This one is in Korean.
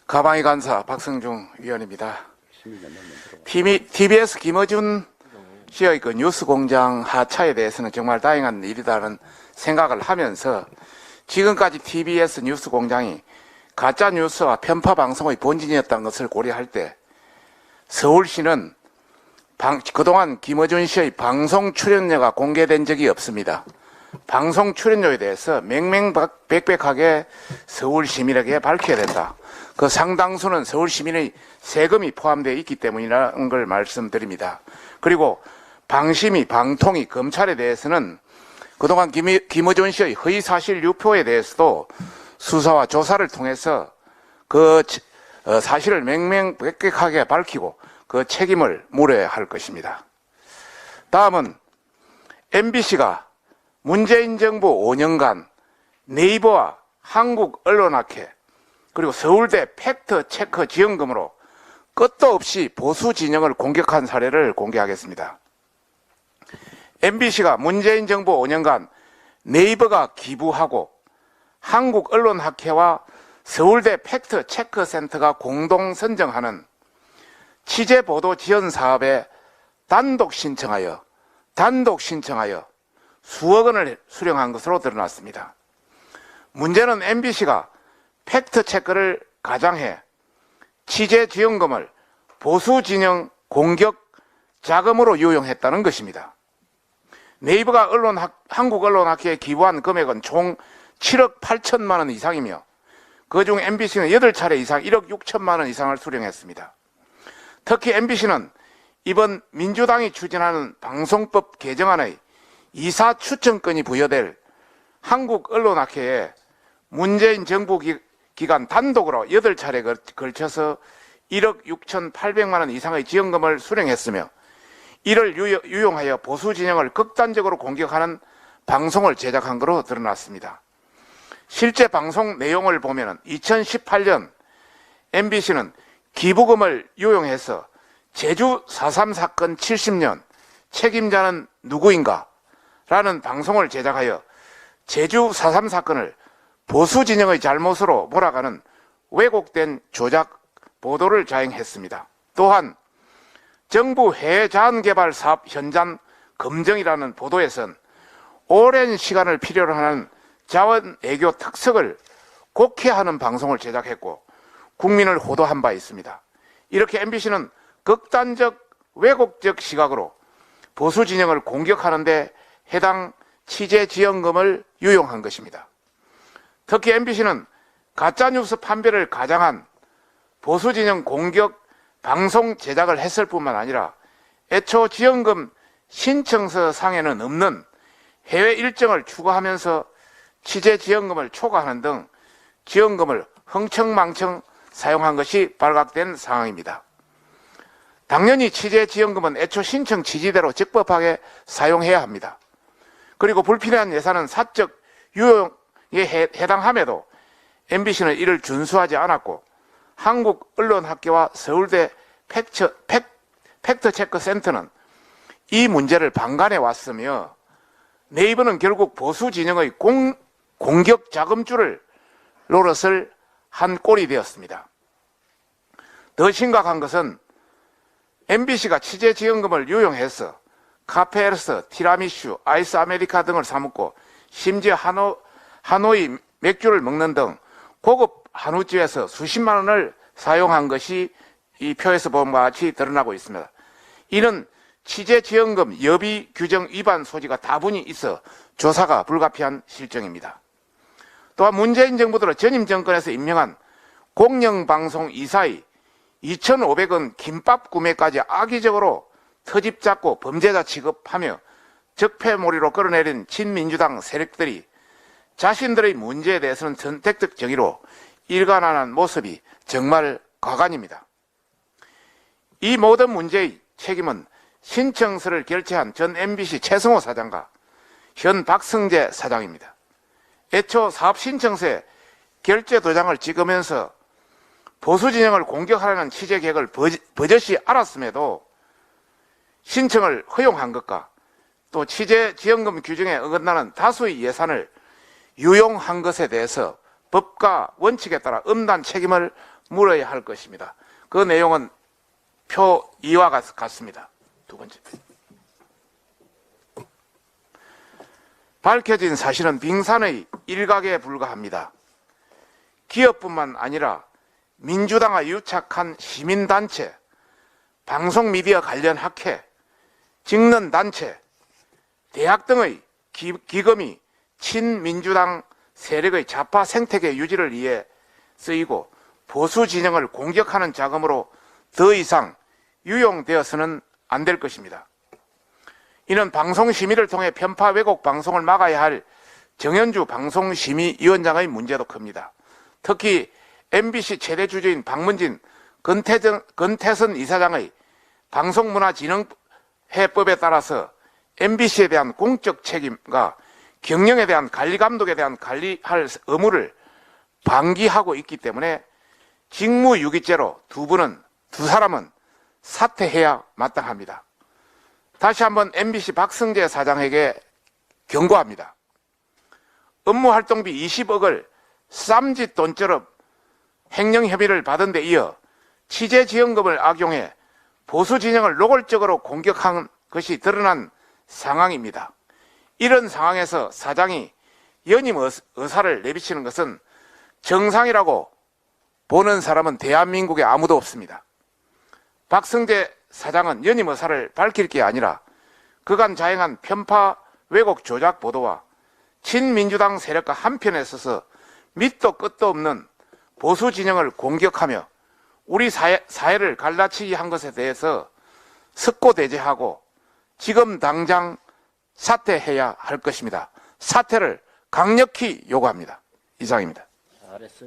가방위 간사 박성중 위원입니다. TBS 김어준 씨의 그 뉴스공장 하차에 대해서는 정말 다행한 일이라는 생각을 하면서 지금까지 TBS 뉴스공장이 가짜뉴스와 편파방송의 본진이었다는 것을 고려할 때 서울시는 그동안 김어준 씨의 방송 출연료가 공개된 적이 없습니다. 방송 출연료에 대해서 명명백백하게 서울 시민에게 밝혀야 된다. 그 상당수는 서울 시민의 세금이 포함되어 있기 때문이라는 걸 말씀드립니다. 그리고 방심이, 방통위, 검찰에 대해서는 그동안 김어준 씨의 허위사실 유포에 대해서도 수사와 조사를 통해서 그 사실을 명명백백하게 밝히고 그 책임을 물어야 할 것입니다. 다음은 MBC가 문재인 정부 5년간 네이버와 한국언론학회 그리고 서울대 팩트체크 지원금으로 끝도 없이 보수 진영을 공격한 사례를 공개하겠습니다. MBC가 문재인 정부 5년간 네이버가 기부하고 한국언론학회와 서울대 팩트체크센터가 공동 선정하는 취재보도 지원 사업에 단독 신청하여 수억 원을 수령한 것으로 드러났습니다. 문제는 MBC가 팩트체크를 가장해 취재 지원금을 보수 진영 공격 자금으로 유용했다는 것입니다. 네이버가 한국언론학회에 기부한 금액은 총 7억 8천만 원 이상이며 그중 MBC는 8차례 이상 1억 6천만 원 이상을 수령했습니다. 특히 MBC는 이번 민주당이 추진하는 방송법 개정안의 이사 추천권이 부여될 한국언론학회에 문재인 정부 기간 단독으로 8차례 걸쳐서 1억 6,800만 원 이상의 지원금을 수령했으며 이를 유용하여 보수 진영을 극단적으로 공격하는 방송을 제작한 것으로 드러났습니다. 실제 방송 내용을 보면 2018년 MBC는 기부금을 유용해서 제주 4.3 사건 70년 책임자는 누구인가? 라는 방송을 제작하여 제주 4.3 사건을 보수 진영의 잘못으로 몰아가는 왜곡된 조작 보도를 자행했습니다. 또한 정부 해외 자원개발 사업 현장 검증이라는 보도에선 오랜 시간을 필요로 하는 자원외교 특색을 곡해하는 방송을 제작했고 국민을 호도한 바 있습니다. 이렇게 MBC는 극단적 왜곡적 시각으로 보수 진영을 공격하는 데 해당 취재 지원금을 유용한 것입니다. 특히 MBC는 가짜뉴스 판별을 가장한 보수 진영 공격 방송 제작을 했을 뿐만 아니라 애초 지원금 신청서 상에는 없는 해외 일정을 추구하면서 취재 지원금을 초과하는 등 지원금을 흥청망청 사용한 것이 발각된 상황입니다. 당연히 취재 지원금은 애초 신청 취지대로 적법하게 사용해야 합니다. 그리고 불필요한 예산은 사적 유용에 해당함에도 MBC는 이를 준수하지 않았고 한국언론학회와 서울대 팩트체크센터는 이 문제를 방관해 왔으며 네이버는 결국 보수 진영의 공격 자금줄을 노릇을 한 꼴이 되었습니다. 더 심각한 것은 MBC가 취재 지원금을 유용해서 카페에서 티라미슈, 아이스 아메리카 등을 사먹고 심지어 하노이 맥주를 먹는 등 고급 한우집에서 수십만 원을 사용한 것이 이 표에서 본 바와 같이 드러나고 있습니다. 이는 취재 지원금 여비 규정 위반 소지가 다분히 있어 조사가 불가피한 실정입니다. 또한 문재인 정부 들어 전임 정권에서 임명한 공영방송 이사의 2,500원 김밥 구매까지 악의적으로 터집 잡고 범죄자 취급하며 적폐몰이로 끌어내린 친민주당 세력들이 자신들의 문제에 대해서는 선택적 정의로 일관하는 모습이 정말 가관입니다. 이 모든 문제의 책임은 신청서를 결제한 전 MBC 최성호 사장과 현 박성재 사장입니다. 애초 사업 신청서에 결제 도장을 찍으면서 보수 진영을 공격하려는 취재 계획을 버젓이 알았음에도 신청을 허용한 것과 또 취재 지원금 규정에 어긋나는 다수의 예산을 유용한 것에 대해서 법과 원칙에 따라 엄단 책임을 물어야 할 것입니다. 그 내용은 표 2와 같습니다. 두 번째. 밝혀진 사실은 빙산의 일각에 불과합니다. 기업뿐만 아니라 민주당과 유착한 시민단체, 방송미디어 관련 학회, 직능단체, 대학 등의 기금이 친민주당 세력의 좌파 생태계 유지를 위해 쓰이고 보수 진영을 공격하는 자금으로 더 이상 유용되어서는 안 될 것입니다. 이는 방송심의를 통해 편파 왜곡 방송을 막아야 할 정현주 방송심의위원장의 문제도 큽니다. 특히 MBC 최대 주주인 박문진, 건태선 이사장의 방송문화진흥회법에 따라서 MBC에 대한 공적 책임과 경영에 대한 관리감독에 대한 관리할 의무를 방기하고 있기 때문에 직무유기죄로 두 사람은 사퇴해야 마땅합니다. 다시 한번 MBC 박성재 사장에게 경고합니다. 업무활동비 20억을 쌈짓 돈처럼 횡령 혐의를 받은 데 이어 취재지원금을 악용해 보수 진영을 노골적으로 공격한 것이 드러난 상황입니다. 이런 상황에서 사장이 연임 의사를 내비치는 것은 정상이라고 보는 사람은 대한민국에 아무도 없습니다. 박성재 사장은 연임 의사를 밝힐 게 아니라 그간 자행한 편파 왜곡 조작 보도와 친민주당 세력과 한편에 서서 밑도 끝도 없는 보수 진영을 공격하며 우리 사회를 갈라치기 한 것에 대해서 석고대죄하고 지금 당장 사퇴해야 할 것입니다. 사퇴를 강력히 요구합니다. 이상입니다. 잘했습니다.